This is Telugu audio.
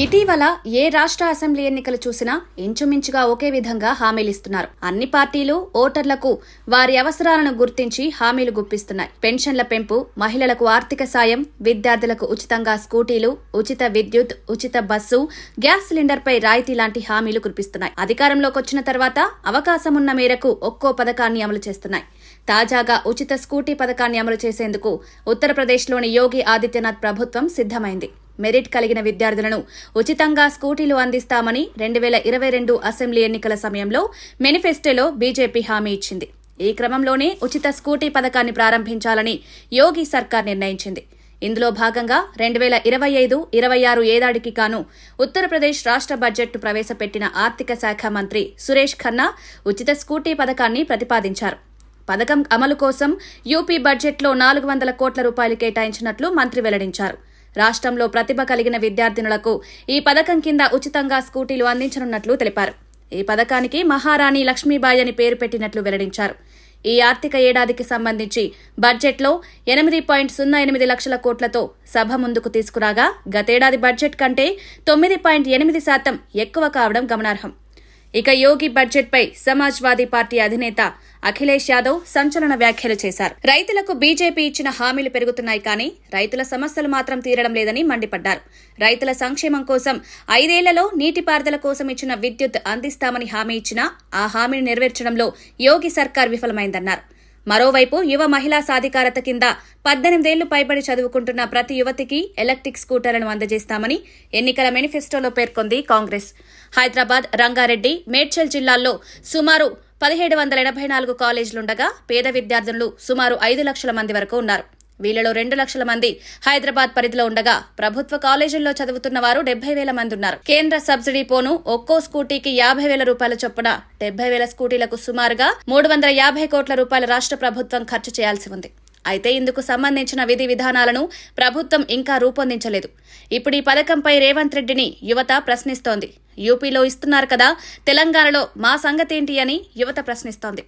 ఇటీవల ఏ రాష్ట్ర అసెంబ్లీ ఎన్నికలు చూసినా ఇంచుమించుగా ఒకే విధంగా హామీలిస్తున్నారు. అన్ని పార్టీలు ఓటర్లకు వారి అవసరాలను గుర్తించి హామీలు గుప్పిస్తున్నాయి. పెన్షన్ల పెంపు, మహిళలకు ఆర్థిక సాయం, విద్యార్థులకు ఉచితంగా స్కూటీలు, ఉచిత విద్యుత్, ఉచిత బస్సు, గ్యాస్ సిలిండర్పై రాయితీ లాంటి హామీలు కురిపిస్తున్నాయి. అధికారంలోకి వచ్చిన తర్వాత అవకాశమున్న మేరకు ఒక్కో పథకాన్ని అమలు చేస్తున్నాయి. తాజాగా ఉచిత స్కూటీ పథకాన్ని అమలు చేసేందుకు ఉత్తరప్రదేశ్లోని యోగి ఆదిత్యనాథ్ ప్రభుత్వం సిద్ధమైంది. మెరిట్ కలిగిన విద్యార్థులను ఉచితంగా స్కూటీలు అందిస్తామని 2022 అసెంబ్లీ ఎన్నికల సమయంలో మేనిఫెస్టోలో బీజేపీ హామీ ఇచ్చింది. ఈ క్రమంలోనే ఉచిత స్కూటీ పథకాన్ని ప్రారంభించాలని యోగి సర్కార్ నిర్ణయించింది. ఇందులో భాగంగా 2025-26 ఏడాదికి గాను ఉత్తరప్రదేశ్ రాష్ట్ర బడ్జెట్ను ప్రవేశపెట్టిన ఆర్థిక శాఖ మంత్రి సురేష్ ఖన్నా ఉచిత స్కూటీ పథకాన్ని ప్రతిపాదించారు. పథకం అమలు కోసం యూపీ బడ్జెట్లో 400 కోట్ల రూపాయలు కేటాయించినట్లు మంత్రి వెల్లడించారు. రాష్ట్రంలో ప్రతిభ కలిగిన విద్యార్థినులకు ఈ పథకం కింద ఉచితంగా స్కూటీలు అందించనున్నట్లు తెలిపారు. ఈ పథకానికి మహారాణి లక్ష్మీబాయి అని పేరు పెట్టినట్లు వెల్లడించారు. ఈ ఆర్థిక ఏడాదికి సంబంధించి బడ్జెట్లో 8.08 లక్షల కోట్లతో సభ ముందుకు తీసుకురాగా గతేడాది బడ్జెట్ కంటే 9.8% ఎక్కువ కావడం గమనార్హం. ఇక యోగి బడ్జెట్పై సమాజ్వాదీ పార్టీ అధినేత అఖిలేష్ యాదవ్ సంచలన వ్యాఖ్యలు చేశారు. రైతులకు బీజేపీ ఇచ్చిన హామీలు పెరుగుతున్నాయి కానీ రైతుల సమస్యలు మాత్రం తీరడం లేదని మండిపడ్డారు. రైతుల సంక్షేమం కోసం 5 ఏళ్లలో నీటిపారుదల కోసం ఇచ్చిన విద్యుత్ అందిస్తామని హామీ ఇచ్చినా ఆ హామీని నెరవేర్చడంలో యోగి సర్కార్ విఫలమైందన్నారు. మరోవైపు యువ మహిళా సాధికారత కింద 18 ఏళ్లు పైబడి చదువుకుంటున్న ప్రతి యువతికి ఎలక్ట్రిక్ స్కూటర్లను అందజేస్తామని ఎన్నికల మేనిఫెస్టోలో పేర్కొంది కాంగ్రెస్. హైదరాబాద్, రంగారెడ్డి, మేడ్చల్ జిల్లాల్లో సుమారు 1784 కాలేజీలుండగా పేద విద్యార్థులు సుమారు 5 లక్షల మంది వరకు ఉన్నారు. వీళ్లలో 2 లక్షల మంది హైదరాబాద్ పరిధిలో ఉండగా ప్రభుత్వ కాలేజీల్లో చదువుతున్న వారు 70,000 మంది ఉన్నారు. కేంద్ర సబ్సిడీ పోను ఒక్కో స్కూటీకి 50,000 రూపాయల చొప్పున 70,000 స్కూటీలకు సుమారుగా 350 కోట్ల రూపాయల రాష్ట్ర ప్రభుత్వం ఖర్చు చేయాల్సి ఉంది. అయితే ఇందుకు సంబంధించిన విధి విధానాలను ప్రభుత్వం ఇంకా రూపొందించలేదు. ఇప్పుడు ఈ పథకంపై రేవంత్ రెడ్డిని యువత ప్రశ్నిస్తోంది. యూపీలో ఇస్తున్నారు కదా, తెలంగాణలో మా సంగతేంటి అని యువత ప్రశ్నిస్తోంది.